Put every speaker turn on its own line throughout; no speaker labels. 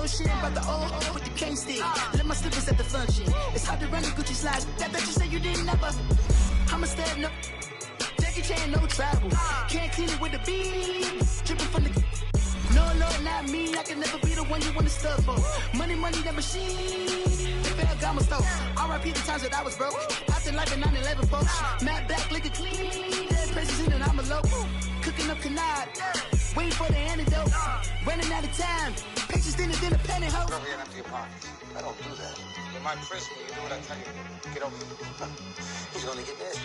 shit about the old with the cane stick. Let my slippers at the function. It's hard to run the Gucci slides. That bet you say you didn't never. I'm a stab, no. Jackie Chan, no travel. Can't clean it with the beat. Dripping from the. No, Lord, not me. I can never be the one you want to stuff for. Money, that machine. The bell got my stove. R.I.P. the times that I was broke. Out the life in 9/11, folks. Matte black, liquor clean. Dead presses in and I'm a local. Cooking up canard. Waiting for the antidote. Running out of time. Patience thinner than a penny hoe.
Get over here and empty your pockets. I don't do that. You might press me. You do what I tell you. Get over here. He's gonna get this.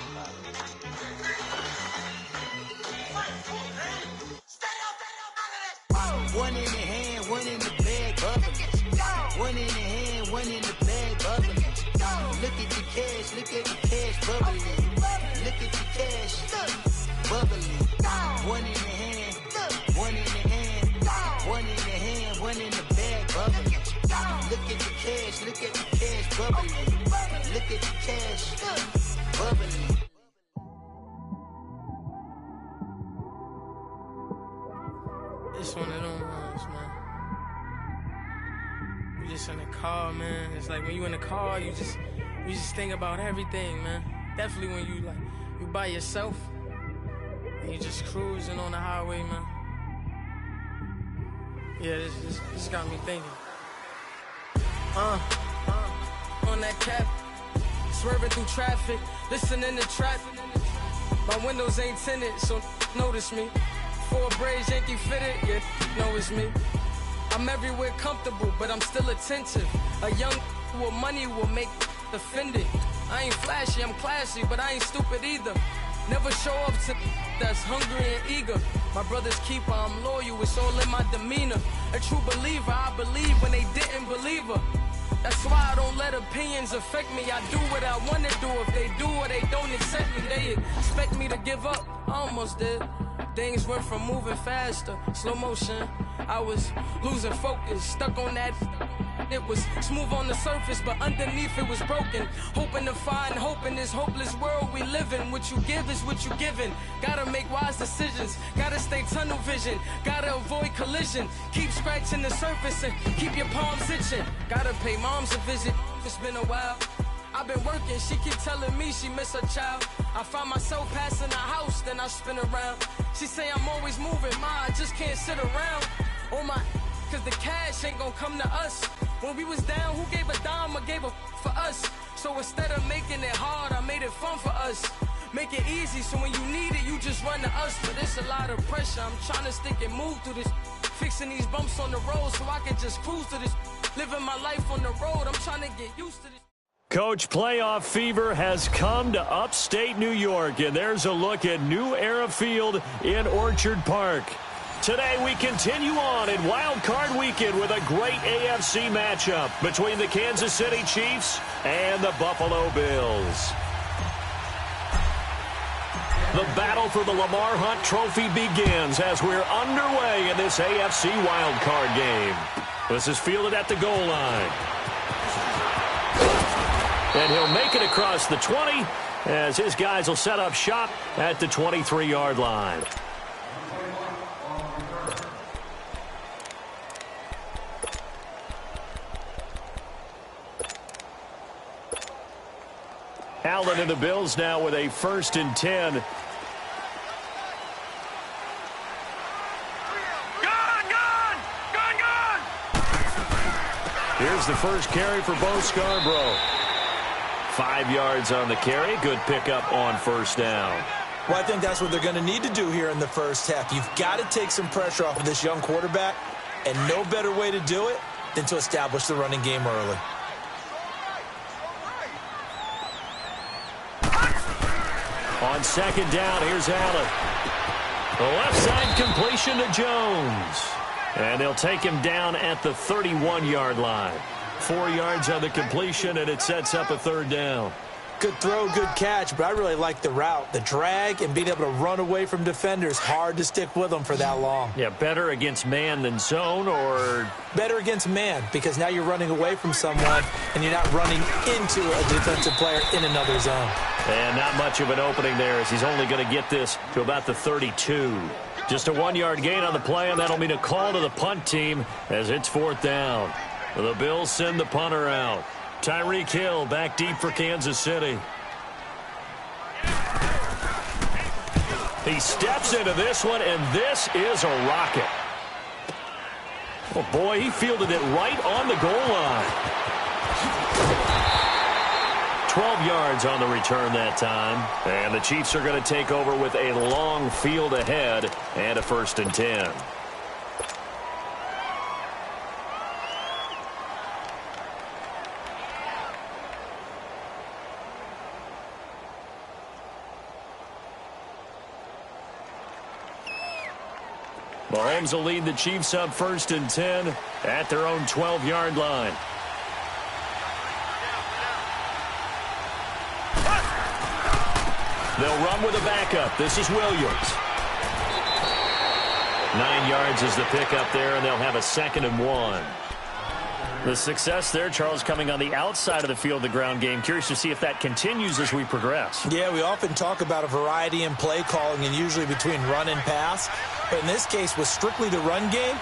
One in the hand, one in the bag, bubbling. One in the hand, one in the bag, bubbling. Look at the cash, bubbling. Look at the cash, bubbling. One in the hand, one in the hand, one in the hand, one in the bag, bubbling. Look at the cash, bubbling. Look at the cash, bubbling.
It's one of them ones, man. You just in the car, man. It's like when you in the car, you just think about everything, man. Definitely when you by yourself and you just cruising on the highway, man. Yeah, this got me thinking. On that cap, swerving through traffic, listening to trap. My windows ain't tinted, so notice me. 4 braids, Yankee fitted, yeah, know it's me. I'm everywhere comfortable, but I'm still attentive. A young with money will make offended. I ain't flashy, I'm classy, but I ain't stupid either. Never show up to that's hungry and eager. My brother's keeper, I'm loyal, it's all in my demeanor. A true believer, I believe when they didn't believe her. That's why I don't let opinions affect me. I do what I want to do. If they do or they don't accept me, they expect me to give up. I almost did. Things went from moving faster, slow motion. I was losing focus, stuck on that. It was smooth on the surface, but underneath it was broken. Hoping to find hope in this hopeless world we live in. What you give is what you given. Gotta make wise decisions. Gotta stay tunnel vision. Gotta avoid collision. Keep scratching the surface and keep your palms itching. Gotta pay moms a visit. It's been a while. I've been working, she keep telling me she miss her child. I find myself passing the house, then I spin around. She say I'm always moving, I just can't sit around. Oh my, cause the cash ain't gonna come to us. When we was down, who gave a dime or gave a for us? So instead of making it hard, I made it fun for us. Make it easy, so when you need it, you just run to us. But it's a lot of pressure, I'm trying to stick and move through this. Fixing these bumps on the road so I can just cruise to this. Living my life on the road, I'm trying to get used to this.
Coach, playoff fever has come to upstate New York, and there's a look at New Era Field in Orchard Park. Today we continue on in Wild Card Weekend with a great AFC matchup between the Kansas City Chiefs and the Buffalo Bills. The battle for the Lamar Hunt Trophy begins as we're underway in this AFC Wild Card game. This is fielded at the goal line. And he'll make it across the 20 as his guys will set up shop at the 23-yard line. Allen and the Bills now with a 1st and 10. Here's the first carry for Bo Scarborough. 5 yards on the carry. Good pickup on 1st down.
Well, I think that's what they're going to need to do here in the first half. You've got to take some pressure off of this young quarterback, and no better way to do it than to establish the running game early.
On 2nd down, here's Allen. The left side completion to Jones. And they'll take him down at the 31-yard line. 4 yards on the completion, and it sets up a 3rd down.
Good throw, good catch, but I really like the route. The drag and being able to run away from defenders, hard to stick with them for that long.
Yeah, better against man than zone, or?
Better against man, because now you're running away from someone, and you're not running into a defensive player in another zone.
And not much of an opening there as he's only going to get this to about the 32. Just a 1-yard gain on the play, and that'll mean a call to the punt team as it's 4th down. The Bills send the punter out. Tyreek Hill back deep for Kansas City. He steps into this one, and this is a rocket. Oh, boy, he fielded it right on the goal line. 12 yards on the return that time. And the Chiefs are going to take over with a long field ahead and a 1st and 10. Mahomes will lead the Chiefs up 1st and 10 at their own 12-yard line. They'll run with a backup. This is Williams. 9 yards is the pickup there, and they'll have a 2nd and 1. The success there, Charles, coming on the outside of the field, the ground game. Curious to see if that continues as we progress.
Yeah, we often talk about a variety in play calling and usually between run and pass. But in this case, with strictly the run game,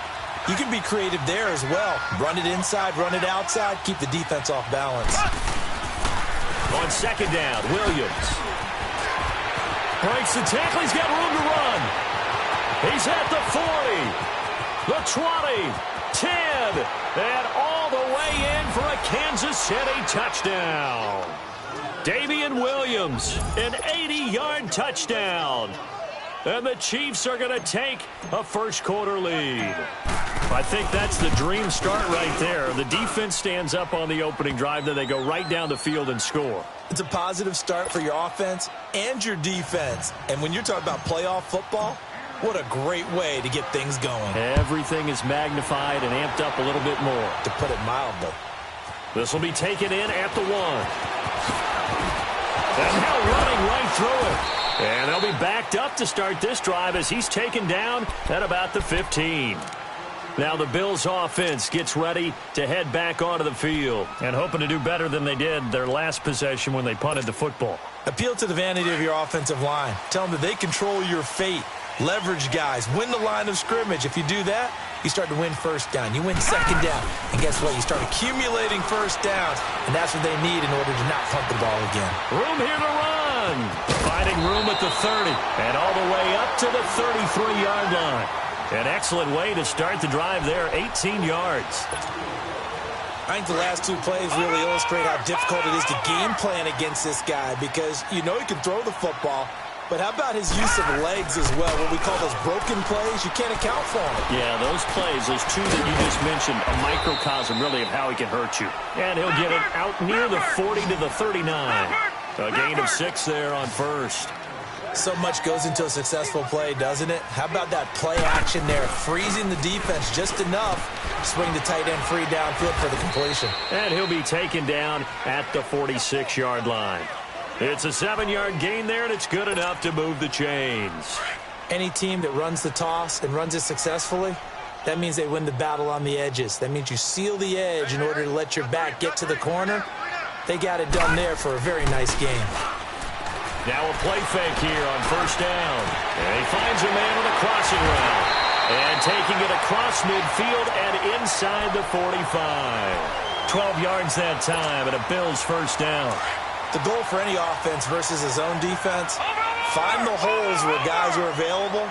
you can be creative there as well. Run it inside, run it outside, keep the defense off balance.
On 2nd down, Williams breaks the tackle. He's got room to run. He's at the 40, the 20, 10, and all the way in for a Kansas City touchdown. Damian Williams, an 80-yard touchdown. And the Chiefs are going to take a 1st quarter lead. I think that's the dream start right there. The defense stands up on the opening drive, then they go right down the field and score.
It's a positive start for your offense and your defense. And when you're talking about playoff football, what a great way to get things going.
Everything is magnified and amped up a little bit more.
To put it mildly.
This will be taken in at the 1. And now running right through it. And they'll be backed up to start this drive as he's taken down at about the 15. Now the Bills offense gets ready to head back onto the field and hoping to do better than they did their last possession when they punted the football.
Appeal to the vanity of your offensive line. Tell them that they control your fate. Leverage guys. Win the line of scrimmage. If you do that, you start to win 1st down. You win 2nd down. And guess what? You start accumulating 1st downs. And that's what they need in order to not punt the ball again.
Room here to run. Finding room at the 30. And all the way up to the 33-yard line. An excellent way to start the drive there. 18 yards.
I think the last 2 plays really illustrate how difficult it is to game plan against this guy because you know he can throw the football. But how about his use of legs as well? What we call those broken plays, you can't account for them.
Yeah, those plays, those 2 that you just mentioned, a microcosm really of how he can hurt you. And he'll get it out near the 40 to the 39. A gain of 6 there on 1st.
So much goes into a successful play, doesn't it? How about that play action there, freezing the defense just enough to swing the tight end free downfield for the completion.
And he'll be taken down at the 46-yard line. It's a 7-yard gain there, and it's good enough to move the chains.
Any team that runs the toss and runs it successfully, that means they win the battle on the edges. That means you seal the edge in order to let your back get to the corner. They got it done there for a very nice game.
Now a play fake here on 1st down. And he finds a man on a crossing route. And taking it across midfield and inside the 45. 12 yards that time and a Bills 1st down.
The goal for any offense versus his own defense, find the holes where guys are available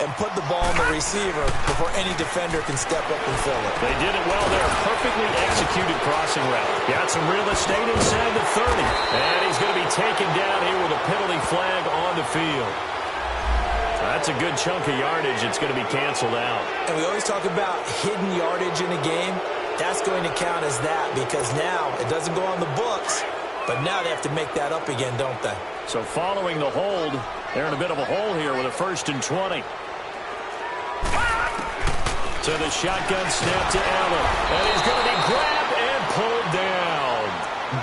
and put the ball on the receiver before any defender can step up and fill it.
They did it well there. Perfectly executed crossing route. Got some real estate inside the 30. And he's going to be taken down here with a penalty flag on the field. That's a good chunk of yardage. It's going to be canceled out.
And we always talk about hidden yardage in a game. That's going to count as that because now it doesn't go on the books. But now they have to make that up again, don't they?
So following the hold, they're in a bit of a hole here with a 1st and 20. To the shotgun snap to Allen. And he's going to be grabbed and pulled down.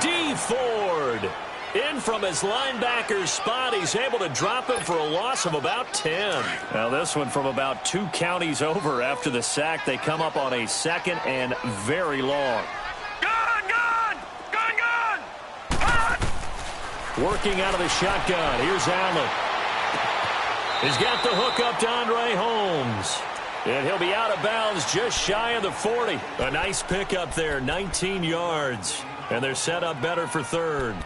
D. Ford in from his linebacker spot. He's able to drop him for a loss of about 10. Now this one from about 2 counties over after the sack. They come up on a 2nd and very long. Working out of the shotgun. Here's Allen. He's got the hook up to Andre Holmes. And he'll be out of bounds just shy of the 40. A nice pickup there, 19 yards. And they're set up better for third.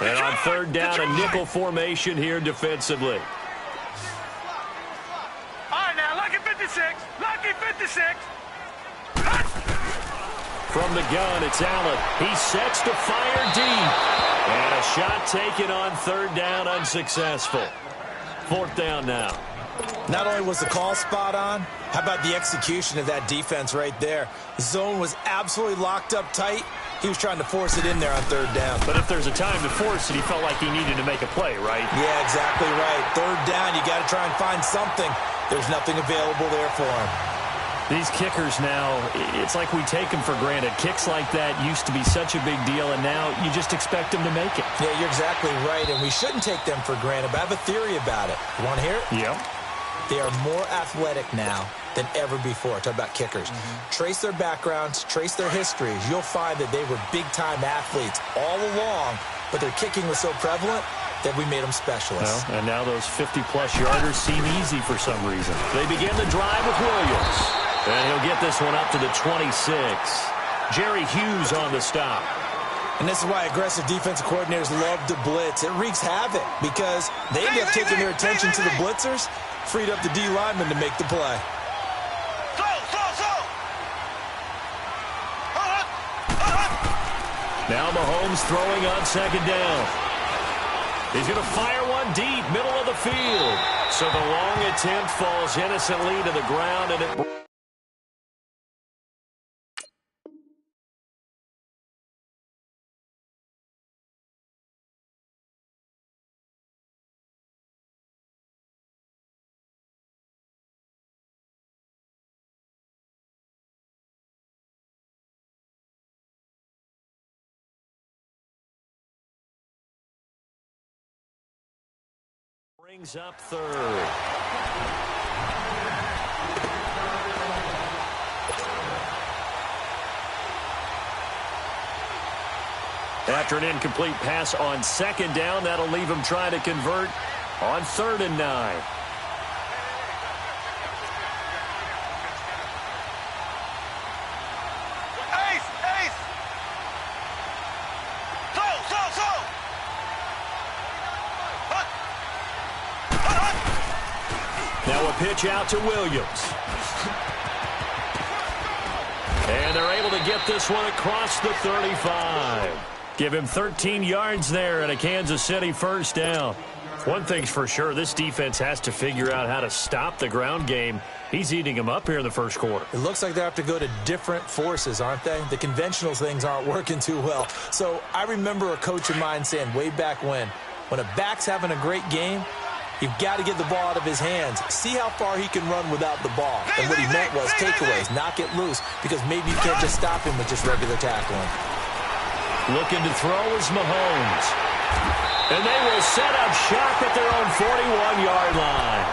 And on third down, a nickel formation here defensively.
All right, now, lucky 56. Lucky 56.
From the gun, it's Allen. He sets to fire deep. And a shot taken on third down, unsuccessful. Fourth down now.
Not only was the call spot on, how about the execution of that defense right there? The zone was absolutely locked up tight. He was trying to force it in there on third down.
But if there's a time to force it, he felt like he needed to make a play, right?
Yeah, exactly right. Third down, you got to try and find something. There's nothing available there for him.
These kickers now, it's like we take them for granted. Kicks like that used to be such a big deal, and now you just expect them to make it.
Yeah, you're exactly right, and we shouldn't take them for granted, but I have a theory about it. You want to hear it?
Yep.
They are more athletic now than ever before. Talk about kickers. Trace their backgrounds, trace their histories. You'll find that they were big-time athletes all along, but their kicking was so prevalent that we made them specialists.
Well, and now those 50-plus yarders seem easy for some reason. They begin the drive with Williams. And he'll get this one up to the 26. Jerry Hughes on the stop.
And this is why aggressive defensive coordinators love to blitz. It wreaks havoc because they end up taking their attention to the blitzers, freed up the D lineman to make the play.
Now Mahomes throwing on second down. He's going to fire one deep, middle of the field. So the long attempt falls innocently to the ground, and it... brings up third. After an incomplete pass on second down, that'll leave him trying to convert on 3rd and 9. Now a pitch out to Williams. And they're able to get this one across the 35. Give him 13 yards there and a Kansas City first down. One thing's for sure, this defense has to figure out how to stop the ground game. He's eating them up here in the first quarter.
It looks like they have to go to different forces, aren't they? The conventional things aren't working too well. So I remember a coach of mine saying way back when a back's having a great game, you've got to get the ball out of his hands. See how far he can run without the ball. And what he meant was takeaways, knock it loose, because maybe you can't just stop him with just regular tackling.
Looking to throw is Mahomes. And they will set up shop at their own 41-yard line.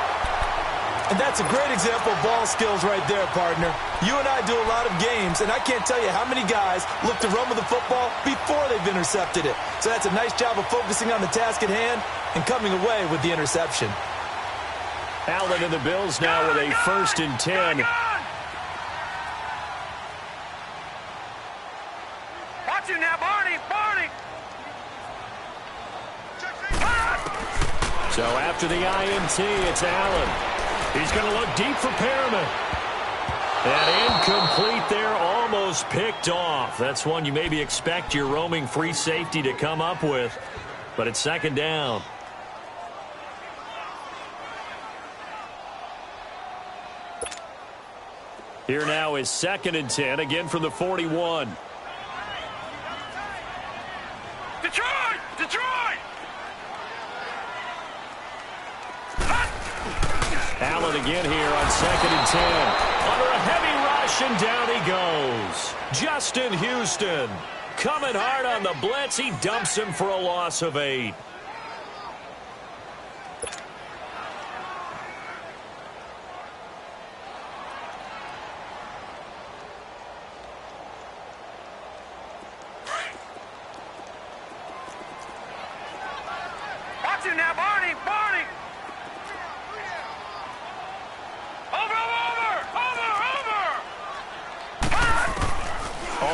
And that's a great example of ball skills right there, partner. You and I do a lot of games, and I can't tell you how many guys look to run with the football before they've intercepted it. So that's a nice job of focusing on the task at hand and coming away with the interception.
Allen and the Bills now with a 1st and 10.
Watch it now, Barney.
So after the INT, it's Allen. He's going to look deep for Perriman. And incomplete there, almost picked off. That's one you maybe expect your roaming free safety to come up with. But it's 2nd down. Here now is 2nd and 10, again from the 41.
Detroit!
Allen again here on 2nd and 10. Under a heavy rush, and down he goes. Justin Houston coming hard on the blitz. He dumps him for a loss of 8.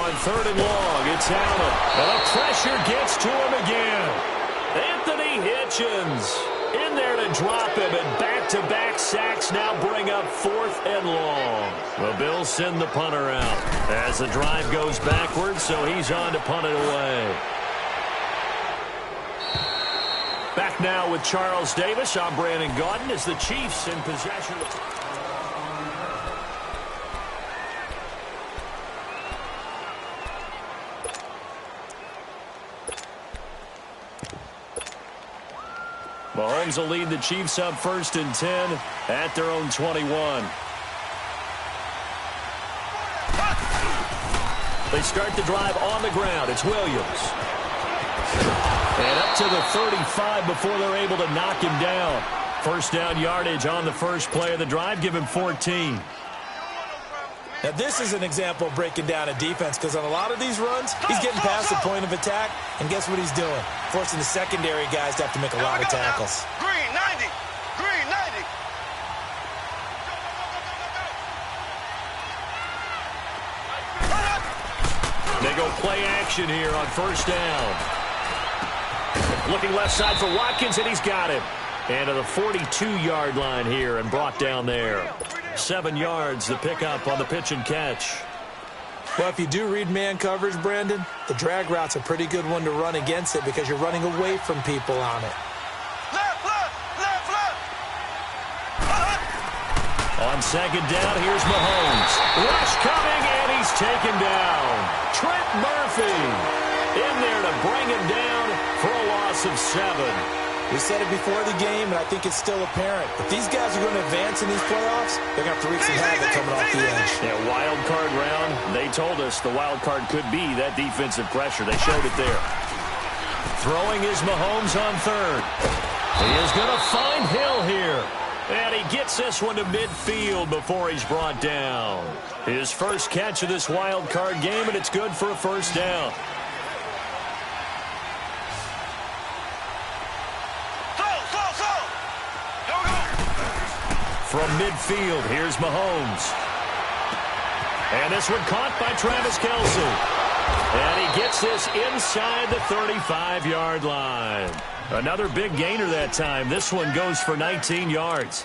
on 3rd and long. It's Allen. And the pressure gets to him again. Anthony Hitchens in there to drop him, and back-to-back sacks now bring up 4th and long. The Bills send the punter out as the drive goes backwards, so he's on to punt it away. Back now with Charles Davis. I'm Brandon Gaudin as the Chiefs in possession. Mahomes will lead the Chiefs up 1st and 10 at their own 21. They start the drive on the ground. It's Williams. And up to the 35 before they're able to knock him down. First down yardage on the first play of the drive. Give him 14.
Now, this is an example of breaking down a defense, because on a lot of these runs, he's getting past the point of attack, and guess what he's doing? Forcing the secondary guys to have to make a lot of tackles.
Green 90. Green 90.
They go play action here on first down. Looking left side for Watkins, and he's got him. And to the 42-yard line here and brought down there. 7 yards, the pickup on the pitch and catch.
Well, if you do read man coverage, Brandon, the drag route's a pretty good one to run against it because you're running away from people on it.
Left, left, left, left.
On second down, here's Mahomes. Rush coming, and he's taken down. Trent Murphy in there to bring him down for a loss of 7.
We said it before the game, and I think it's still apparent. If these guys are going to advance in these playoffs, they're going to have to wreak some havoc coming off the edge.
Yeah, wild card round. They told us the wild card could be that defensive pressure. They showed it there. Throwing is Mahomes on 3rd. He is going to find Hill here. And he gets this one to midfield before he's brought down. His first catch of this wild card game, and it's good for a first down. From midfield, here's Mahomes. And this one caught by Travis Kelce. And he gets this inside the 35-yard line. Another big gainer that time. This one goes for 19 yards.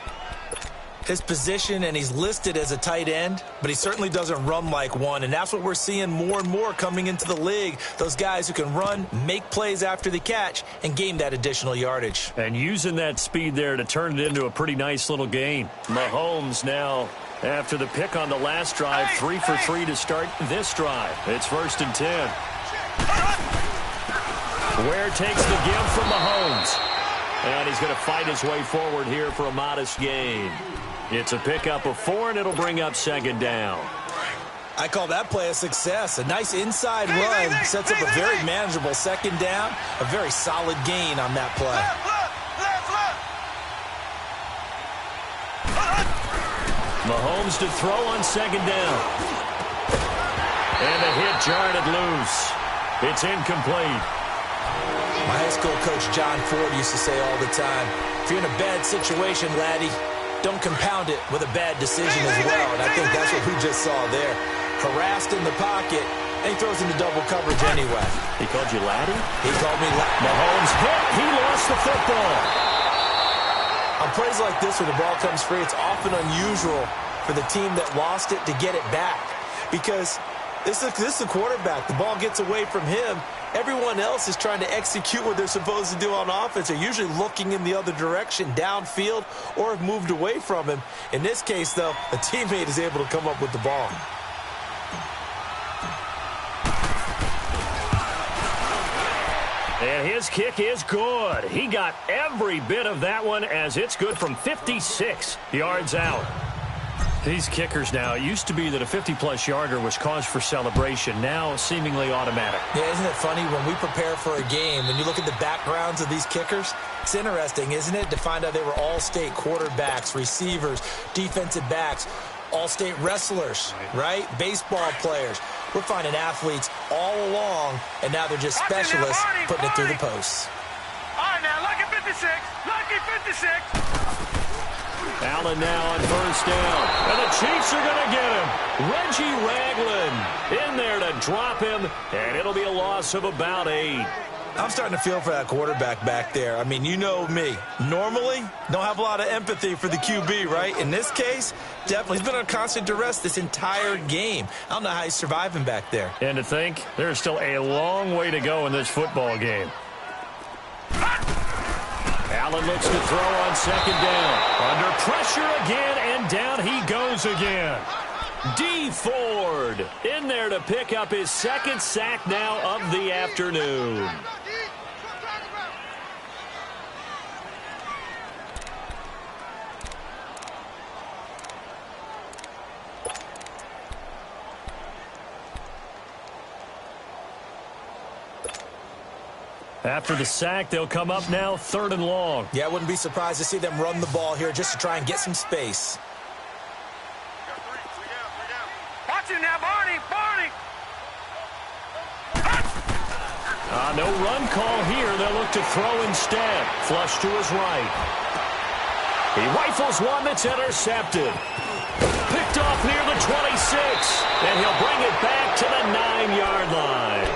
His position, and he's listed as a tight end, but he certainly doesn't run like one, and that's what we're seeing more and more coming into the league. Those guys who can run, make plays after the catch, and gain that additional yardage.
And using that speed there to turn it into a pretty nice little gain. Mahomes now, after the pick on the last drive, 3 for 3 to start this drive. It's 1st and 10. Ware takes the give from Mahomes. And he's going to fight his way forward here for a modest gain. It's a pickup of 4, and it'll bring up 2nd down.
I call that play a success. A nice inside run sets up a very manageable 2nd down. A very solid gain on that play.
Mahomes to throw on 2nd down. And the hit jarred it loose. It's incomplete.
My high school coach John Ford used to say all the time, if you're in a bad situation, laddie, don't compound it with a bad decision as well. And I think that's what we just saw there. Harassed in the pocket, and he throws into double coverage anyway.
He called you laddie?
He called me laddie.
Mahomes hit. He lost the football.
On plays like this where the ball comes free, it's often unusual for the team that lost it to get it back. Because this is the quarterback. The ball gets away from him. Everyone else is trying to execute what they're supposed to do on offense. They're usually looking in the other direction, downfield, or have moved away from him. In this case, though, a teammate is able to come up with the ball.
And his kick is good. He got every bit of that one as it's good from 56 yards out. These kickers now, it used to be that a 50-plus yarder was cause for celebration. Now, seemingly automatic.
Yeah, isn't it funny when we prepare for a game, when you look at the backgrounds of these kickers? It's interesting, isn't it, to find out they were all-state quarterbacks, receivers, defensive backs, all-state wrestlers, right? Baseball players. We're finding athletes all along, and now they're just specialists putting it through the posts.
All right, now, lucky 56. Lucky 56.
Allen now on first down. And the Chiefs are going to get him. Reggie Ragland in there to drop him, and it'll be a loss of about 8.
I'm starting to feel for that quarterback back there. I mean, you know me. Normally, don't have a lot of empathy for the QB, right? In this case, definitely. He's been on constant duress this entire game. I don't know how he's surviving back there.
And to think, there's still a long way to go in this football game. Allen looks to throw on second down. Under pressure again, and down he goes again. D. Ford in there to pick up his second sack now of the afternoon. After the sack, they'll come up now 3rd and long.
Yeah, I wouldn't be surprised to see them run the ball here just to try and get some space.
Watch it now, Barney!
No run call here. They'll look to throw instead. Flush to his right. He rifles one that's intercepted. Picked off near the 26. And he'll bring it back to the 9-yard line.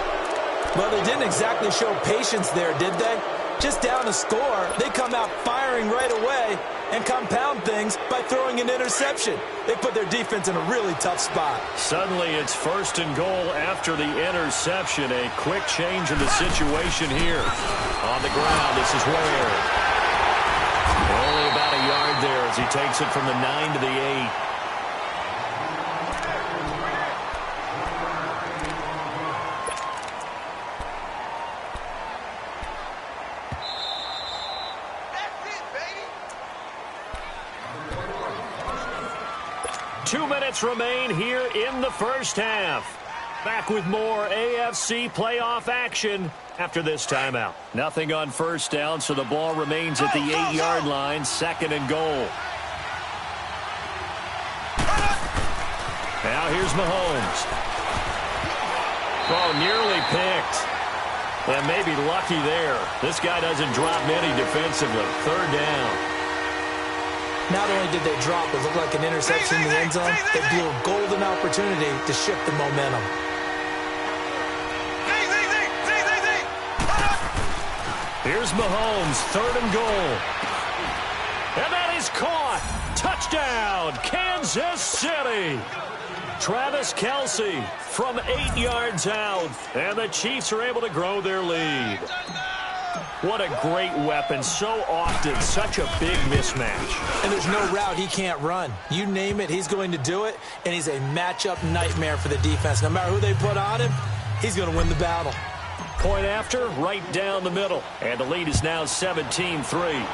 Well, they didn't exactly show patience there, did they? Just down a score, they come out firing right away and compound things by throwing an interception. They put their defense in a really tough spot.
Suddenly, it's 1st and goal after the interception. A quick change in the situation here. On the ground, this is Ware. Only about a yard there as he takes it from the 9 to the 8. Remain here in the first half. Back with more AFC playoff action after this timeout. Nothing on first down, so the ball remains at the 8-yard line, 2nd and goal. Now here's Mahomes. Oh, nearly picked. And maybe lucky there. This guy doesn't drop many defensively. 3rd down.
Not only did they drop, it looked like an interception in the end zone, they blew a golden opportunity to shift the momentum.
Here's Mahomes, 3rd and goal. And that is caught. Touchdown, Kansas City. Travis Kelce from 8 yards out. And the Chiefs are able to grow their lead. What a great weapon. So often, such a big mismatch.
And there's no route he can't run. You name it, he's going to do it. And he's a matchup nightmare for the defense. No matter who they put on him, he's going to win the battle.
Point after, right down the middle. And the lead is now 17-3.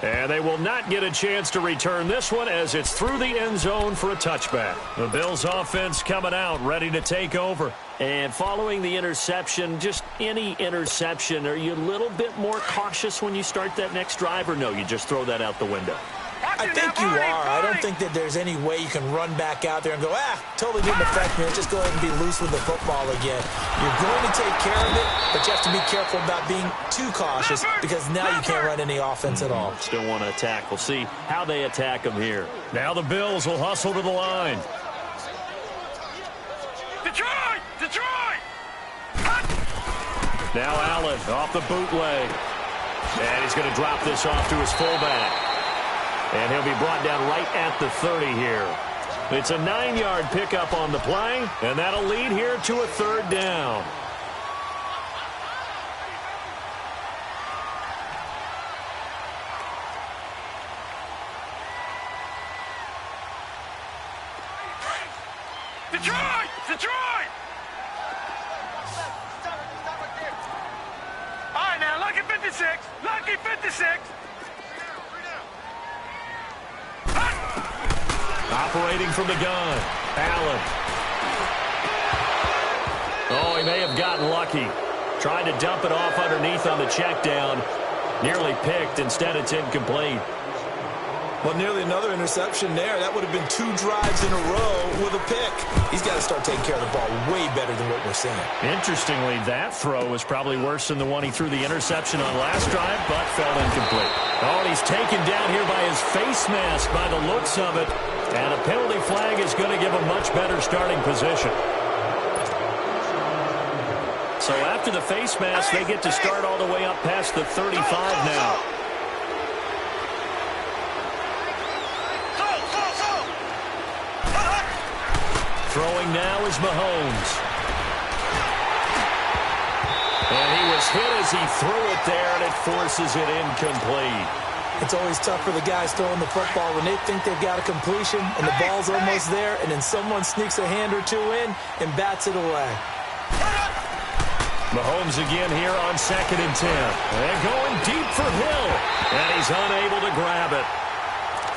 And they will not get a chance to return this one as it's through the end zone for a touchback. The Bills offense coming out, ready to take over. And following the interception, just any interception, are you a little bit more cautious when you start that next drive, or no, you just throw that out the window?
I think you are. I don't think that there's any way you can run back out there and go, totally didn't affect me. Just go ahead and be loose with the football again. You're going to take care of it, but you have to be careful about being too cautious because now you can't run any offense at all.
Still want to attack. We'll see how they attack them here. Now the Bills will hustle to the line.
Detroit! Detroit!
Now Allen off the bootleg. And he's going to drop this off to his fullback. And he'll be brought down right at the 30 here. It's a 9-yard pickup on the play, and that'll lead here to a 3rd down.
Detroit! Detroit! All right, now, lucky 56. Lucky 56.
Operating from the gun, Allen. Oh, he may have gotten lucky. Tried to dump it off underneath on the check down. Nearly picked. Instead, it's incomplete.
Well, nearly another interception there. That would have been 2 drives in a row with a pick. He's got to start taking care of the ball way better than what we're seeing. Interestingly, that throw was probably worse than the one he threw the interception on last drive, but fell incomplete. Oh, and he's taken down here by his face mask by the looks of it. And a penalty flag is going to give a much better starting position. So after the face mask, they get to start all the way up past the 35 now. Throwing now is Mahomes. And he was hit as he threw it there, and it forces it incomplete. It's always tough for the guys throwing the football when they think they've got a completion and the ball's almost there, and then someone sneaks a hand or two in and bats it away. Mahomes again here on 2nd and 10. And going deep for Hill. And he's unable to grab it.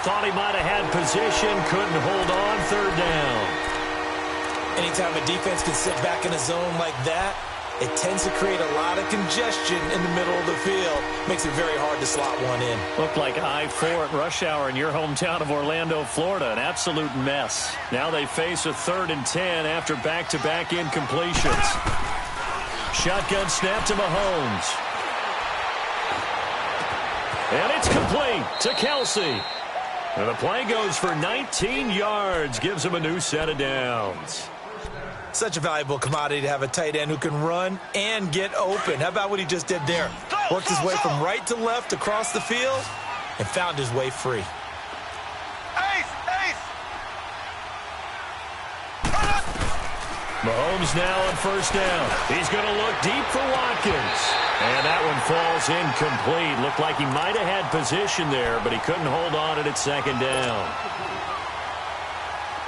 Thought he might have had position, couldn't hold on, 3rd down. Anytime a defense can sit back in a zone like that, it tends to create a lot of congestion in the middle of the field. Makes it very hard to slot one in. Looked like I-4 at rush hour in your hometown of Orlando, Florida. An absolute mess. Now they face a 3rd and 10 after back-to-back incompletions. Shotgun snap to Mahomes. And it's complete to Kelsey. And the play goes for 19 yards. Gives him a new set of downs. Such a valuable commodity to have a tight end who can run and get open. How about what he just did there? Worked his way from right to left across the field and found his way free. Mahomes now on 1st down. He's going to look deep for Watkins. And that one falls incomplete. Looked like he might have had position there, but he couldn't hold on at 2nd down.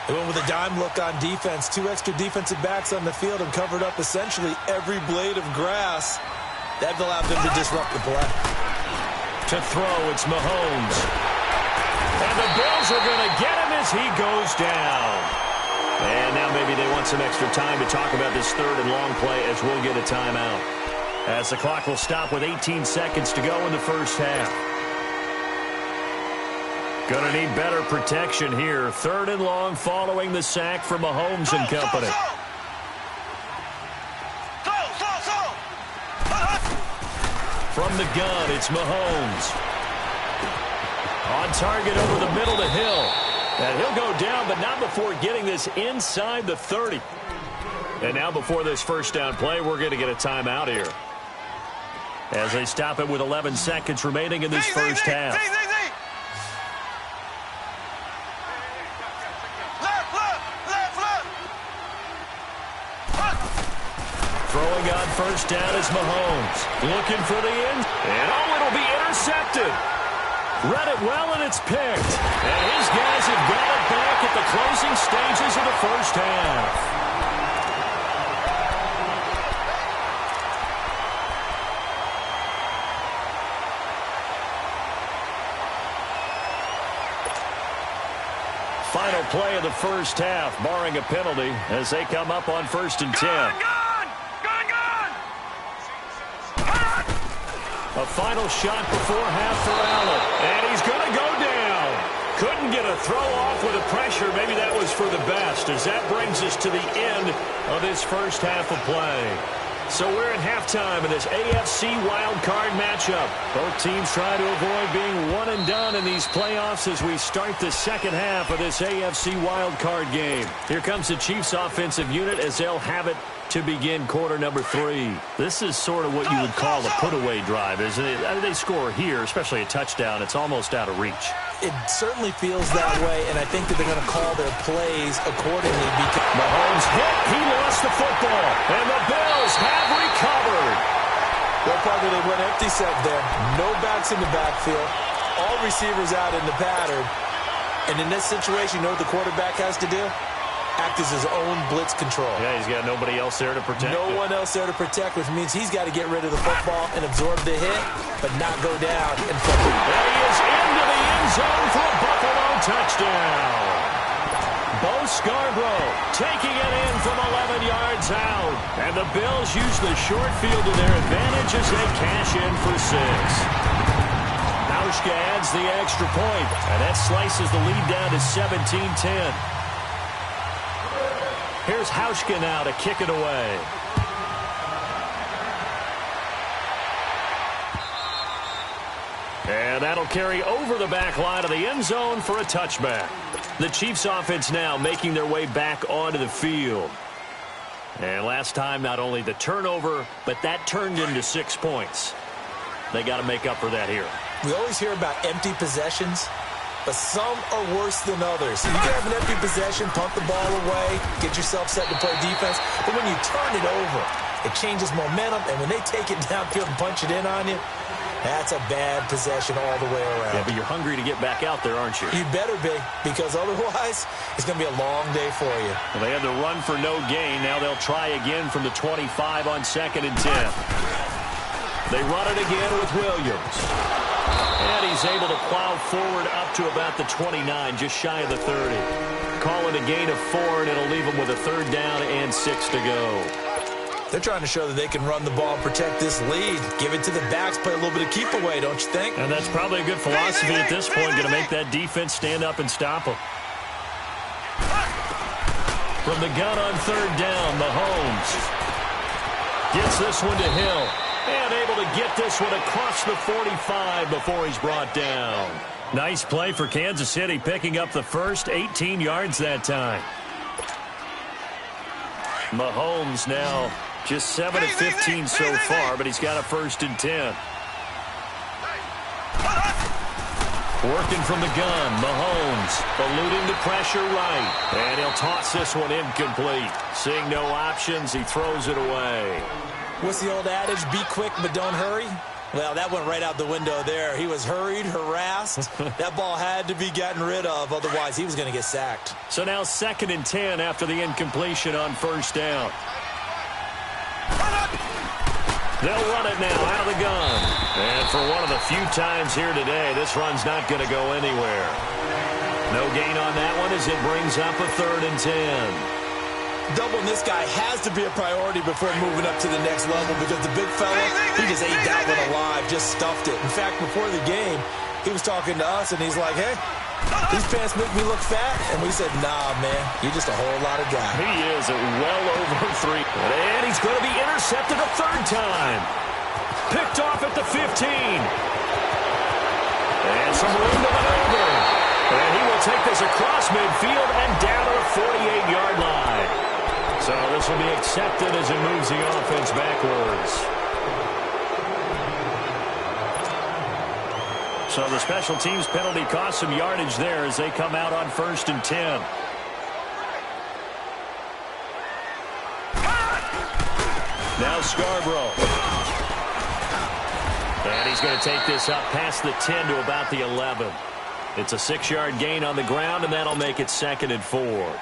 They went with a dime look on defense. 2 extra defensive backs on the field and covered up essentially every blade of grass. That allowed them to disrupt the play. To throw, it's Mahomes. And the Bills are going to get him as he goes down. And now maybe they want some extra time to talk about this 3rd and long play as we'll get a timeout. As the clock will stop with 18 seconds to go in the 1st half. Going to need better protection here. 3rd and long following the sack from Mahomes and company. From the gun, it's Mahomes. On target over the middle to Hill. And he'll go down, but not before getting this inside the 30. And now before this 1st down play, we're going to get a timeout here. As they stop it with 11 seconds remaining in this 1st half. Throwing on 1st down is Mahomes. Looking for the end. And oh, it'll be intercepted. Read it well, and it's picked. And his guys have got it back at the closing stages of the 1st half. Final play of the 1st half, barring a penalty, as they come up on 1st and 10. A final shot before half for Allen. And he's going to go down. Couldn't get a throw off with the pressure. Maybe that was for the best, as that brings us to the end of this 1st half of play. So we're at halftime in this AFC wildcard matchup. Both teams try to avoid being one and done in these playoffs as we start the 2nd half of this AFC wildcard game. Here comes the Chiefs offensive unit as they'll have it to begin quarter number 3. This is sort of what you would call a put-away drive, isn't it? They score here, especially a touchdown. It's almost out of reach. It certainly feels that way, and I think that they're going to call their plays accordingly. Because Mahomes hit. He lost the football, and the Bills have recovered. Well, partner, they went empty set there. No backs in the backfield. All receivers out in the pattern. And in this situation, you know what the quarterback has to do? Act as his own blitz control. Yeah, he's got nobody else there to protect. No one else there to protect, which means he's got to get rid of the football and absorb the hit, but not go down and fumble. There he is into the end zone for a Buffalo touchdown. Bo Scarborough taking it in from 11 yards out. And the Bills use the short field to their advantage as they cash in for 6. Now
Hauschka adds the extra point, and that slices the lead down to 17-10. Here's Hauschka now to kick it away. And that'll carry over the back line of the end zone for a touchback. The Chiefs offense now making their way back onto the field. And last time, not only the turnover, but that turned into 6 points. They got to make up for that here.
We always hear about empty possessions, but some are worse than others. You can have an empty possession, punt the ball away, get yourself set to play defense, but when you turn it over, it changes momentum, and when they take it downfield and punch it in on you, that's a bad possession all the way around.
Yeah, but you're hungry to get back out there, aren't you?
You better be, because otherwise it's going to be a long day for you.
Well, they had the run for no gain. Now they'll try again from the 25 on 2nd and 10. They run it again with Williams. And he's able to plow forward up to about the 29, just shy of the 30. Call it a gain of 4, and it'll leave them with a 3rd down and 6 to go.
They're trying to show that they can run the ball and protect this lead. Give it to the backs, play a little bit of keep away, don't you think?
And that's probably a good philosophy at this point, going to make that defense stand up and stop them. From the gun on 3rd down, Mahomes gets this one to Hill. And able to get this one across the 45 before he's brought down. Nice play for Kansas City, picking up the first 18 yards that time. Mahomes now just 7 of 15 so far, but he's got a 1st and 10. Working from the gun, Mahomes eluding the pressure right. And he'll toss this one incomplete. Seeing no options, he throws it away.
What's the old adage? Be quick, but don't hurry. Well, that went right out the window there. He was hurried, harassed. That ball had to be gotten rid of, otherwise he was going to get sacked.
So now 2nd and 10 after the incompletion on 1st down. They'll run it now out of the gun. And for one of the few times here today, this run's not going to go anywhere. No gain on that one as it brings up a 3rd and 10.
Doubling this guy has to be a priority before moving up to the next level because the big fella, he just ate that one alive, just stuffed it. In fact, before the game, he was talking to us, and he's like, hey, these pants make me look fat. And we said, nah, man, you're just a whole lot of guy.
He is at well over 3. And he's going to be intercepted a 3rd time. Picked off at the 15. And some room to maneuver. And he will take this across midfield and down to the 48-yard line. So this will be accepted as it moves the offense backwards. So the special teams penalty cost some yardage there as they come out on 1st and 10. Now Scarborough. And he's going to take this up past the 10 to about the 11. It's a 6-yard gain on the ground, and that'll make it 2nd and 4.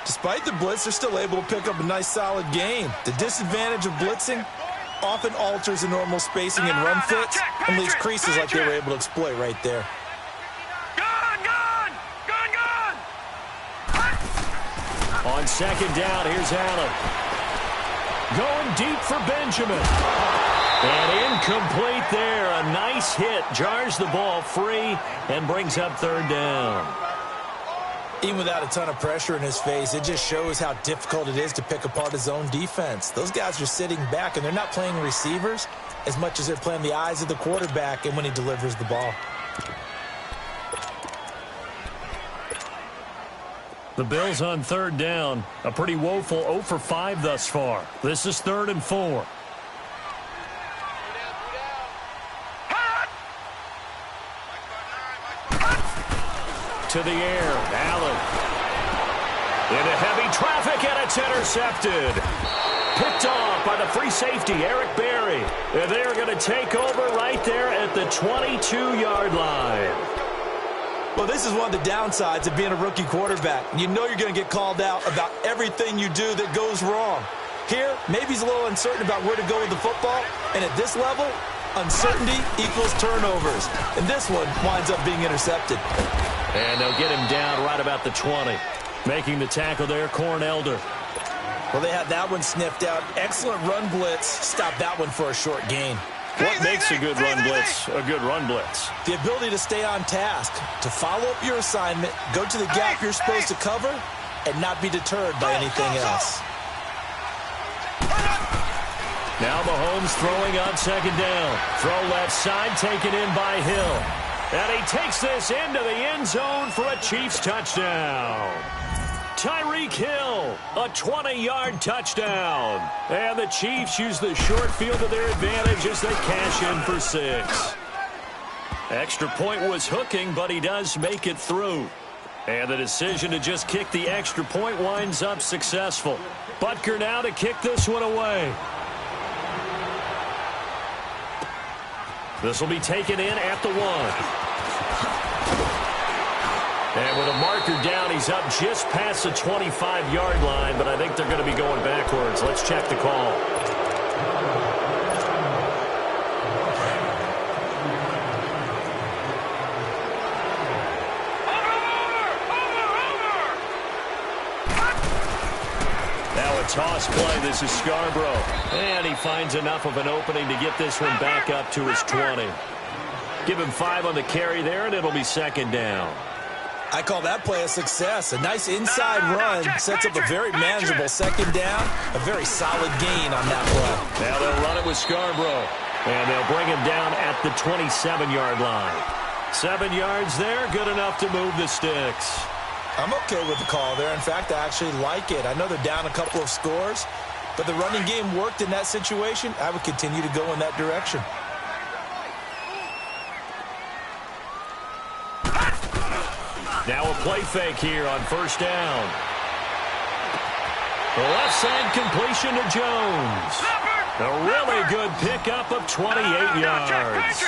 Despite the blitz, they're still able to pick up a nice, solid gain. The disadvantage of blitzing often alters the normal spacing and run fits and leaves creases like they were able to exploit right there.
On 2nd down, here's Allen. Going deep for Benjamin. And incomplete there. A nice hit. Jars the ball free and brings up 3rd down.
Even without a ton of pressure in his face, it just shows how difficult it is to pick apart his own defense. Those guys are sitting back, and they're not playing receivers as much as they're playing the eyes of the quarterback and when he delivers the ball.
The Bills on 3rd down. A pretty woeful 0 for 5 thus far. This is 3rd and 4. To the air, Allen. Into heavy traffic, and it's intercepted. Picked off by the free safety, Eric Berry. And they're going to take over right there at the 22-yard line.
Well, this is one of the downsides of being a rookie quarterback. You know you're going to get called out about everything you do that goes wrong. Here, maybe he's a little uncertain about where to go with the football, and at this level, uncertainty equals turnovers. And this one winds up being intercepted.
And they'll get him down right about the 20. Making the tackle there, Corn Elder.
Well, they had that one sniffed out. Excellent run blitz. Stopped that one for a short gain.
What makes a good run blitz a good run blitz?
The ability to stay on task, to follow up your assignment, go to the gap you're supposed to cover, and not be deterred by anything else.
Now Mahomes throwing on second down. Throw left side, taken in by Hill. And he takes this into the end zone for a Chiefs touchdown. Tyreek Hill, a 20-yard touchdown. And the Chiefs use the short field to their advantage as they cash in for 6. Extra point was hooking, but he does make it through. And the decision to just kick the extra point winds up successful. Butker now to kick this one away. This will be taken in at the 1. And with a marker down, he's up just past the 25-yard line, but I think they're going to be going backwards. Let's check the call. Toss play. This is Scarborough. And he finds enough of an opening to get this one back up to his 20. Give him 5 on the carry there, and it'll be second down.
I call that play a success. A nice inside run sets up a very manageable second down. A very solid gain on that play.
Now they'll run it with Scarborough. And they'll bring him down at the 27-yard line. 7 yards there, good enough to move the sticks.
I'm okay with the call there. In fact, I actually like it. I know they're down a couple of scores, but the running game worked in that situation. I would continue to go in that direction.
Now a play fake here on first down. The left side completion to Jones. A really good pickup of 28 yards.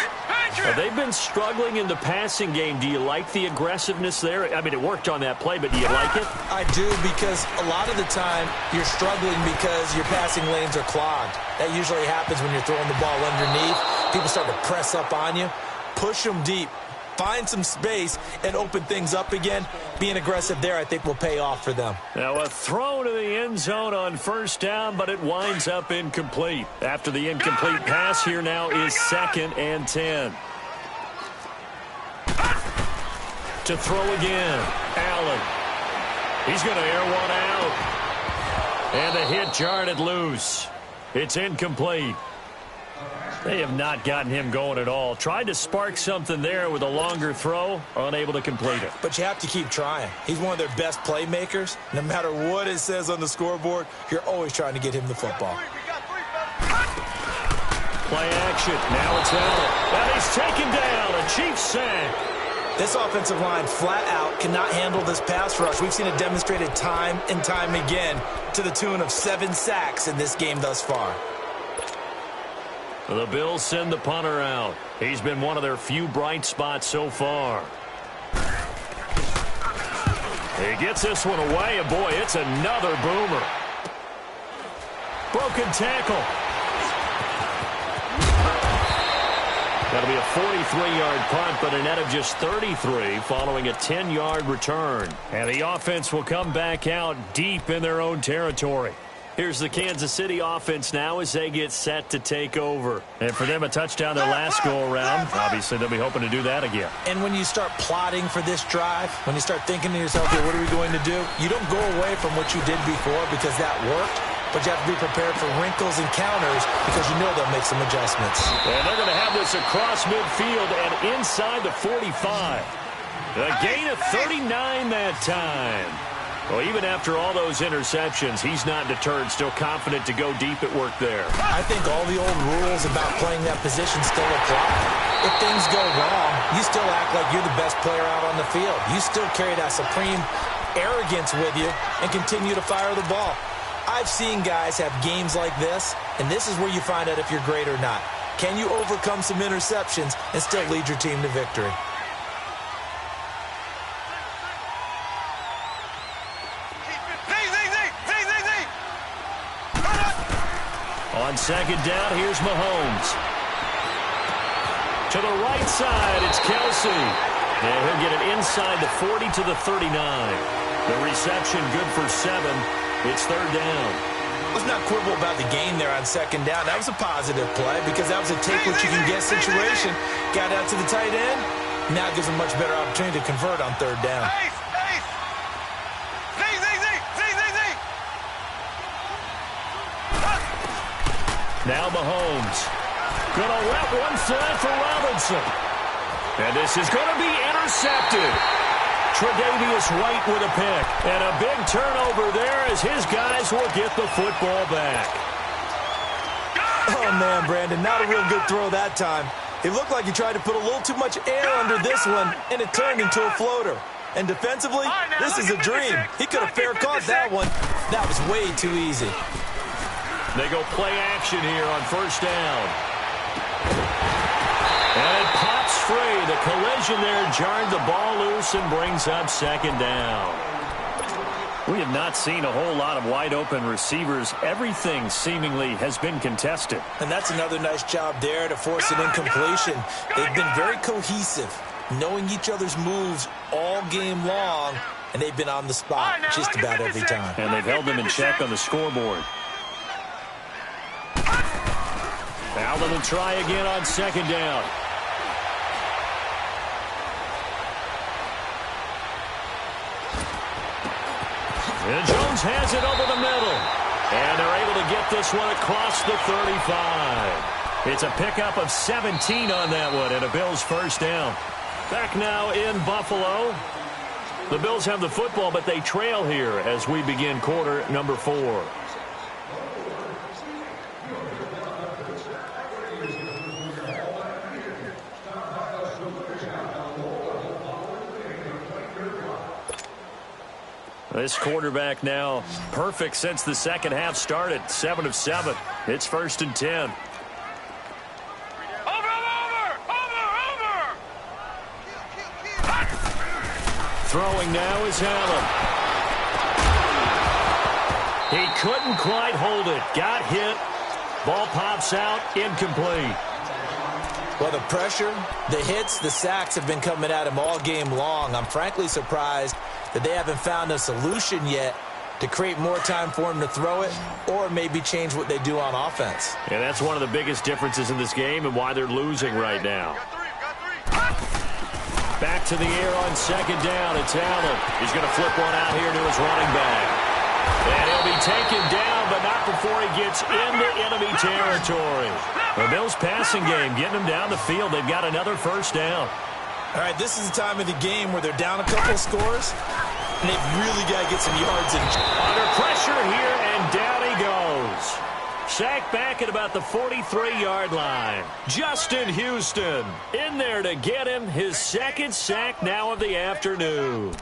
They've been struggling in the passing game. Do you like the aggressiveness there? I mean, it worked on that play, but do you like it?
I do, because a lot of the time you're struggling because your passing lanes are clogged. That usually happens when you're throwing the ball underneath. People start to press up on you. Push them deep. Find some space and open things up again. Being aggressive there, I think, will pay off for them.
Now a throw to the end zone on first down, but it winds up incomplete. After the incomplete pass, here now is 2nd and 10. To throw again, Allen. He's going to air one out. And the hit jarred loose. It's incomplete. They have not gotten him going at all. Tried to spark something there with a longer throw, unable to complete it.
But you have to keep trying. He's one of their best playmakers. No matter what it says on the scoreboard, you're always trying to get him the football.
Play action. Now it's Allen. And he's taken down. A Chiefs sack.
This offensive line flat out cannot handle this pass rush. We've seen it demonstrated time and time again to the tune of 7 sacks in this game thus far.
The Bills send the punter out. He's been one of their few bright spots so far. He gets this one away, and boy, it's another boomer. Broken tackle. That'll be a 43-yard punt, but a net of just 33 following a 10-yard return. And the offense will come back out deep in their own territory. Here's the Kansas City offense now as they get set to take over. And for them, a touchdown their last go-around. Obviously, they'll be hoping to do that again.
And when you start plotting for this drive, when you start thinking to yourself, okay, what are we going to do? You don't go away from what you did before because that worked, but you have to be prepared for wrinkles and counters because you know they'll make some adjustments.
And they're going to have this across midfield and inside the 45. A gain of 39 that time. Well, even after all those interceptions, he's not deterred, still confident to go deep at work there.
I think all the old rules about playing that position still apply. If things go wrong, you still act like you're the best player out on the field. You still carry that supreme arrogance with you and continue to fire the ball. I've seen guys have games like this, and this is where you find out if you're great or not. Can you overcome some interceptions and still lead your team to victory?
On second down, here's Mahomes. To the right side, it's Kelsey. And he'll get it inside the 40 to the 39. The reception good for 7. It's third down.
Let's not quibble about the gain there on second down. That was a positive play because that was a take-what-you-can-get situation. Got out to the tight end. Now gives a much better opportunity to convert on third down.
Now Mahomes. Gonna let one fly for Robinson. And this is going to be intercepted. Tre'Davious White with a pick. And a big turnover there as his guys will get the football back.
Oh, man, Brandon, not a real good throw that time. It looked like he tried to put a little too much air under this one, and it turned into a floater. And defensively, this is a dream. He could have fair caught that one. That was way too easy.
They go play action here on first down. And it pops free. The collision there jarred the ball loose and brings up second down. We have not seen a whole lot of wide-open receivers. Everything seemingly has been contested.
And that's another nice job there to force an incompletion. They've been very cohesive, knowing each other's moves all game long, and they've been on the spot just about every time.
And they've held them in check on the scoreboard. Allen will try again on second down. And Jones has it over the middle. And they're able to get this one across the 35. It's a pickup of 17 on that one and a Bills first down. Back now in Buffalo. The Bills have the football, but they trail here as we begin quarter number 4. This quarterback now perfect since the second half started. 7 of 7. It's first and 10.
Over!
Throwing now is Allen. He couldn't quite hold it. Got hit. Ball pops out. Incomplete.
Well, the pressure, the hits, the sacks have been coming at him all game long. I'm frankly surprised that they haven't found a solution yet to create more time for him to throw it or maybe change what they do on offense.
And that's one of the biggest differences in this game and why they're losing right now. Back to the air on second down. It's Allen. He's going to flip one out here to his running back. And he'll be taken down, but not before he gets into enemy territory. The Bills passing game, getting them down the field. They've got another first down.
All right, this is the time of the game where they're down a couple of scores, and they've really got to get some yards in.
Under pressure here, and down he goes. Sacked back at about the 43-yard line. Justin Houston in there to get him his second sack now of the afternoon.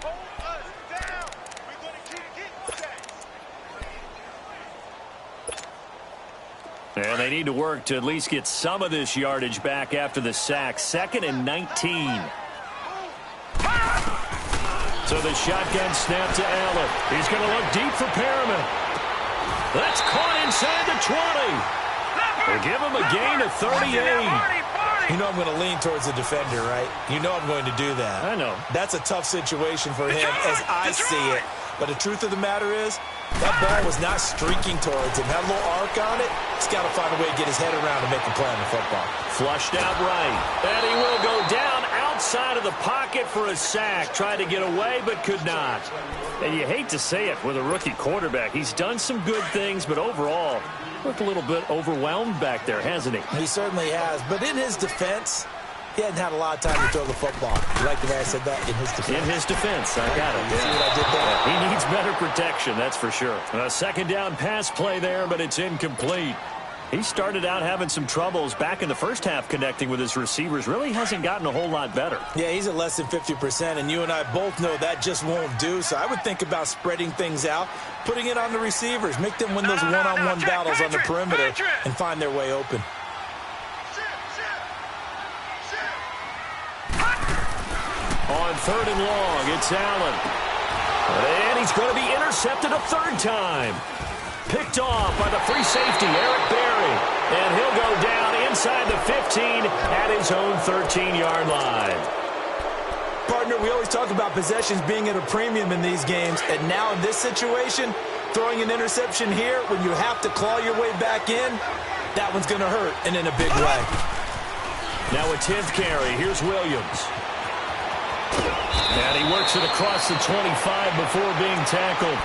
And they need to work to at least get some of this yardage back after the sack. 2nd and 19. So the shotgun snap to Allen. He's going to look deep for Perriman. That's caught inside the 20. They give him a gain of 38.
You know I'm going to lean towards the defender, right? You know I'm going to do that.
I know.
That's a tough situation for him as I see it. But the truth of the matter is, that ball was not streaking towards him. Had a little arc on it. He's got to find a way to get his head around and make a play on the football.
Flushed out right. And he will go down outside of the pocket for a sack. Tried to get away, but could not. And you hate to say it with a rookie quarterback. He's done some good things, but overall, looked a little bit overwhelmed back there, hasn't he?
He certainly has. But in his defense, he hadn't had a lot of time to throw the football. You like the way I said that? In his defense.
In his defense. I got it.
You see what I did there?
He needs better protection, that's for sure. A second down pass play there, but it's incomplete. He started out having some troubles back in the first half connecting with his receivers. Really hasn't gotten a whole lot better.
Yeah, he's at less than 50%, and you and I both know that just won't do. So I would think about spreading things out, putting it on the receivers, make them win those one-on-one battles on the perimeter and find their way open.
On 3rd and long, it's Allen. And he's going to be intercepted a third time. Picked off by the free safety, Eric Berry. And he'll go down inside the 15 at his own 13-yard line.
Partner, we always talk about possessions being at a premium in these games. And now in this situation, throwing an interception here when you have to claw your way back in, that one's going to hurt, and in a big way.
Now a 10th carry. Here's Williams. And he works it across the 25 before being tackled.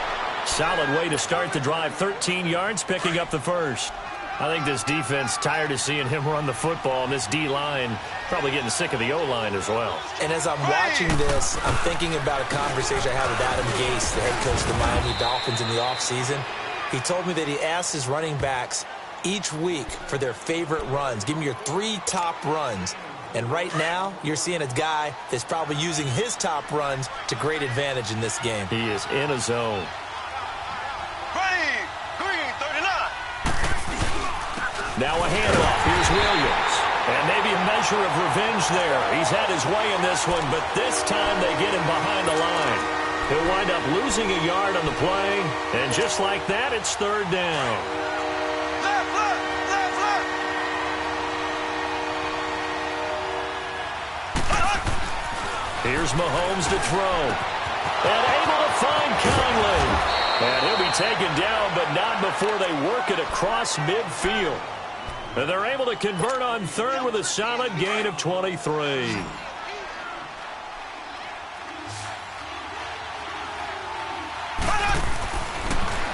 Solid way to start the drive. 13 yards, picking up the first. I think this defense tired of seeing him run the football, and this D-line probably getting sick of the O-line as well.
And as I'm watching this, I'm thinking about a conversation I had with Adam Gase, the head coach of the Miami Dolphins in the offseason. He told me that he asked his running backs each week for their favorite runs. Give me your 3 top runs. And right now, you're seeing a guy that's probably using his top runs to great advantage in this game.
He is in a zone. Now a handoff. Here's Williams. And maybe a measure of revenge there. He's had his way in this one, but this time they get him behind the line. He'll wind up losing a yard on the play, and just like that, it's 3rd down. Here's Mahomes to throw. And able to find Conley. And he'll be taken down, but not before they work it across midfield. And they're able to convert on 3rd with a solid gain of 23.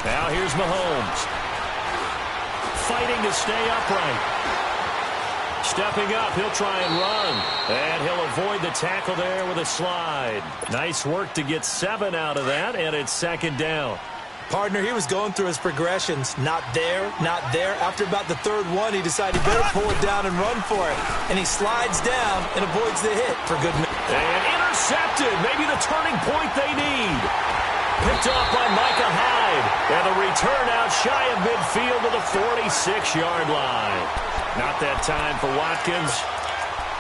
Now here's Mahomes. Fighting to stay upright. Stepping up, he'll try and run. And he'll avoid the tackle there with a slide. Nice work to get 7 out of that, and it's 2nd down.
Partner, he was going through his progressions. Not there, not there. After about the 3rd one, he decided he better pull it down and run for it. And he slides down and avoids the hit for good measure.
And intercepted. Maybe the turning point they need. Picked off by Micah Hyde. And a return out shy of midfield to the 46-yard line. Not that time for Watkins.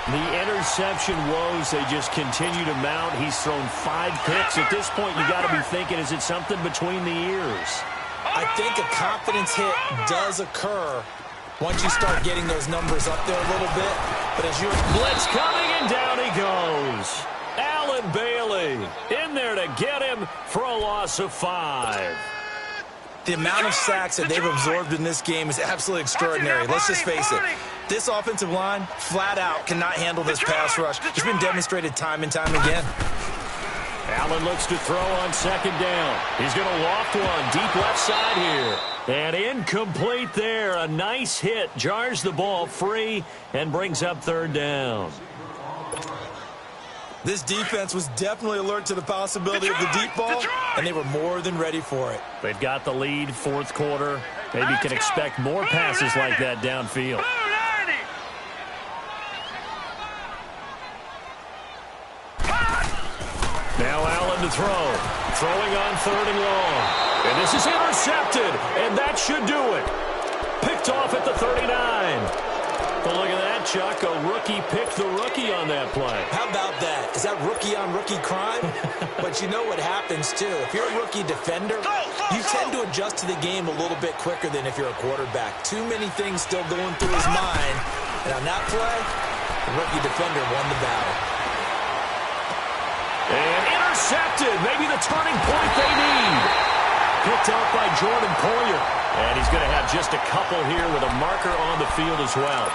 The interception woes, they just continue to mount. He's thrown 5 picks. At this point, you got to be thinking, is it something between the ears?
I think a confidence hit does occur once you start getting those numbers up there a little bit. But as you
blitz coming, and down he goes. Allen Bailey in there to get him for a loss of 5.
The amount of sacks that they've absorbed in this game is absolutely extraordinary. Let's just face it. This offensive line, flat out, cannot handle this pass rush. It's been demonstrated time and time again.
Allen looks to throw on 2nd down. He's going to loft one deep left side here. And incomplete there. A nice hit. Jars the ball free and brings up 3rd down.
This defense was definitely alert to the possibility of the deep ball, and they were more than ready for it.
They've got the lead, 4th quarter. Maybe can expect more passes like that downfield. Now Allen to throw. Throwing on 3rd and long. And this is intercepted, and that should do it. Picked off at the 39. But look at that, Chuck. A rookie picked the rookie on that play.
How about that? Is that rookie-on-rookie crime? But you know what happens, too. If you're a rookie defender, you tend to adjust to the game a little bit quicker than if you're a quarterback. Too many things still going through his mind. And on that play, the rookie defender won the battle.
And intercepted. Maybe the turning point they need. Picked out by Jordan Poyer. And he's going to have just a couple here with a marker on the field as well.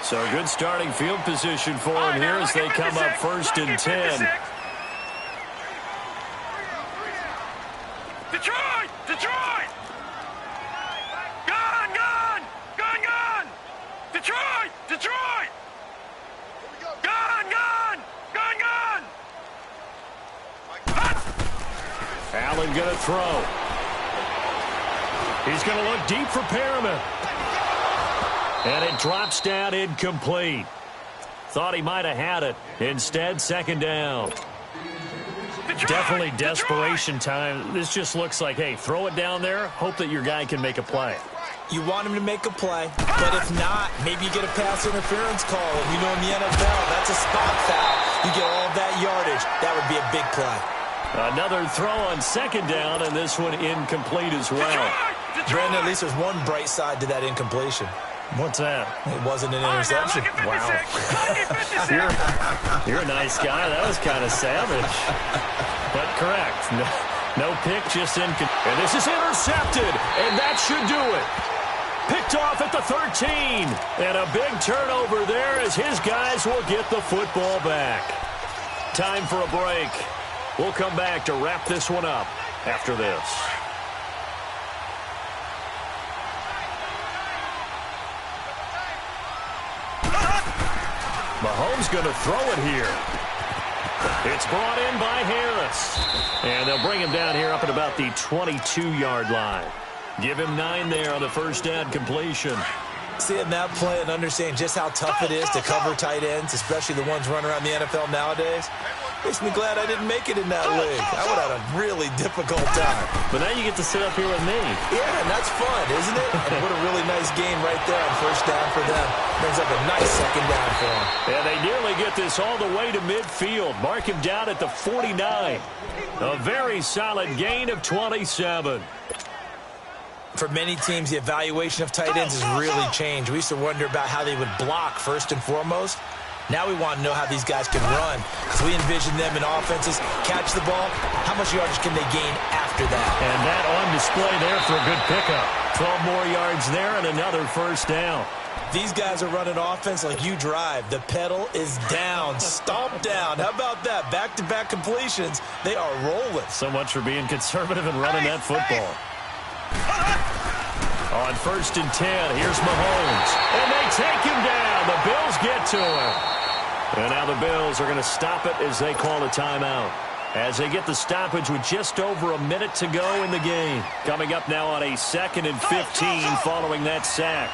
So good starting field position for him here as they come up 1st and 10.
Detroit! Detroit! Gone! Gone! Gone! Gone! Detroit! Detroit! Gone! Gone! Gone! Gone!
Allen going to throw. He's going to look deep for Perriman. And it drops down incomplete. Thought he might have had it. Instead, 2nd down. Definitely desperation time. This just looks like, hey, throw it down there. Hope that your guy can make a play.
You want him to make a play, but if not, maybe you get a pass interference call. You know, in the NFL, that's a spot foul. You get all that yardage. That would be a big play.
Another throw on 2nd down, and this one incomplete as well.
Brandon, at least there's one bright side to that incompletion.
What's that?
It wasn't an interception.
Wow. You're a nice guy. That was kind of savage. But correct. No pick, just in. And this is intercepted. And that should do it. Picked off at the 13. And a big turnover there as his guys will get the football back. Time for a break. We'll come back to wrap this one up after this. Mahomes going to throw it here. It's brought in by Harris. And they'll bring him down here up at about the 22-yard line. Give him 9 there on the first down completion.
Seeing that play and understanding just how tough it is to cover tight ends, especially the ones running around the NFL nowadays, makes me glad I didn't make it in that league. I would have had a really difficult time.
But now you get to sit up here with me.
Yeah, and that's fun, isn't it? And what a really nice game right there on first down for them. Brings up a nice second down for them.
And they nearly get this all the way to midfield. Mark him down at the 49. A very solid gain of 27.
For many teams, the evaluation of tight ends has really changed. We used to wonder about how they would block first and foremost. Now we want to know how these guys can run. Because we envision them in offenses, catch the ball, how much yardage can they gain after that?
And that on display there for a good pickup. 12 more yards there and another first down.
These guys are running offense like you drive. The pedal is down, stomp down. How about that? Back-to-back completions. They are rolling.
So much for being conservative and running that football. On first and 10, here's Mahomes. And they take him down. The Bills get to him. And now the Bills are going to stop it as they call a timeout. As they get the stoppage with just over a minute to go in the game. Coming up now on a 2nd and 15 following that sack.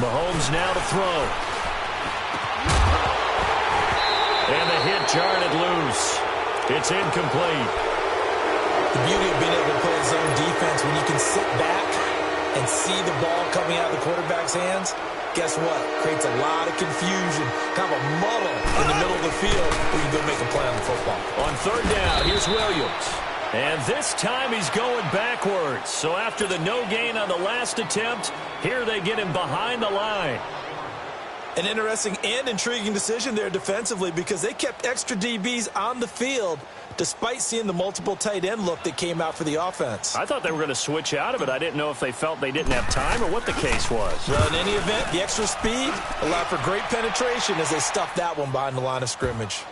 Mahomes now to throw. And the hit jarred it loose. It's incomplete.
The beauty of being able to play zone defense when you can sit back and see the ball coming out of the quarterback's hands, guess what? Creates a lot of confusion, kind of a muddle in the middle of the field where you go make a play on the football.
On third down, here's Williams. And this time he's going backwards. So after the no gain on the last attempt, here they get him behind the line.
An interesting and intriguing decision there defensively because they kept extra DBs on the field despite seeing the multiple tight end look that came out for the offense.
I thought they were going to switch out of it. I didn't know if they felt they didn't have time or what the case was.
Well, in any event, the extra speed allowed for great penetration as they stuffed that one behind the line of scrimmage.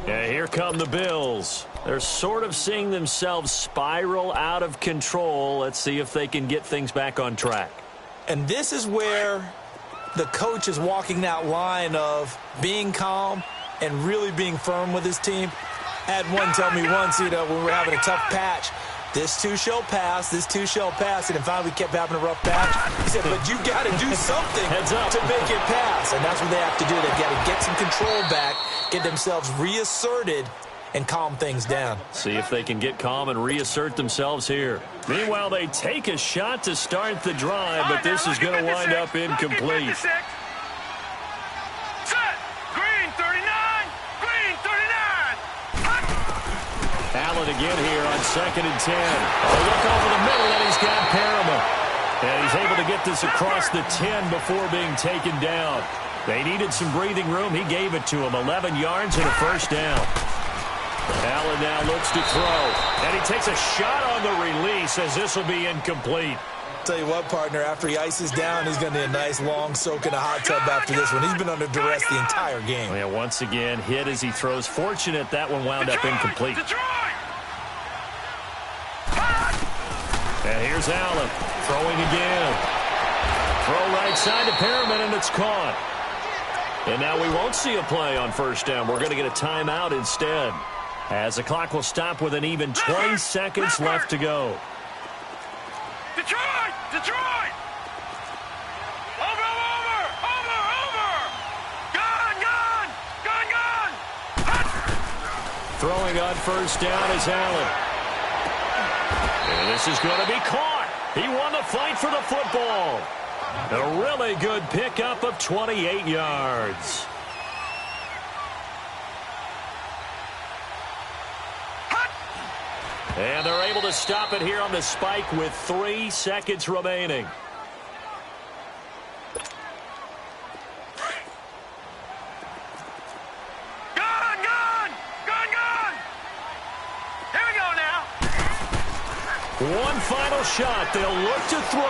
Yeah, here come the Bills. They're sort of seeing themselves spiral out of control. Let's see if they can get things back on track.
And this is where the coach is walking that line of being calm and really being firm with his team. I had one tell me once, when we were having a tough patch, this too shall pass, this too shall pass. And finally we kept having a rough patch. He said, but you got to do something to make it pass. And that's what they have to do. They've got to get some control back, get themselves reasserted, and calm things down.
See if they can get calm and reassert themselves here. Meanwhile, they take a shot to start the drive, but this is going to wind up incomplete.
Set. Green 39. Green 39.
Allen again here on 2nd and 10. Look over the middle, and he's got Perriman. And he's able to get this across the 10 before being taken down. They needed some breathing room. He gave it to him. 11 yards and a first down. Allen now looks to throw. And he takes a shot on the release as this will be incomplete.
Tell you what, partner, after he ices down, he's going to need a nice long soak in a hot tub after this one. He's been under duress the entire game.
Yeah, once again, hit as he throws. Fortunate that one wound up incomplete. And here's Allen throwing again. Throw right side to Perriman, and it's caught. And now we won't see a play on first down. We're going to get a timeout instead, as the clock will stop with an even 20 seconds left to go.
Detroit! Detroit! Over! Gun!
Throwing on first down is Allen. And this is going to be caught. He won the fight for the football. A really good pickup of 28 yards. And they're able to stop it here on the spike with 3 seconds remaining. One final shot. They'll look to throw.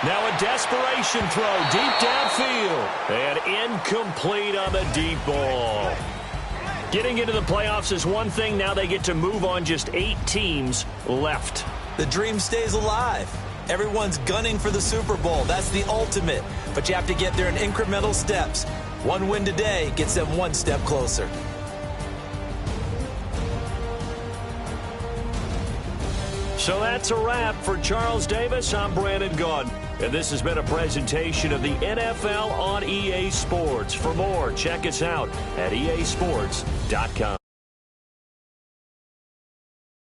Now a desperation throw deep downfield. And incomplete on the deep ball. Getting into the playoffs is one thing. Now they get to move on. Just 8 teams left.
The dream stays alive. Everyone's gunning for the Super Bowl. That's the ultimate. But you have to get there in incremental steps. One win today gets them one step closer.
So that's a wrap for Charles Davis. I'm Brandon Gaudin, and this has been a presentation of the NFL on EA Sports. For more, check us out at easports.com.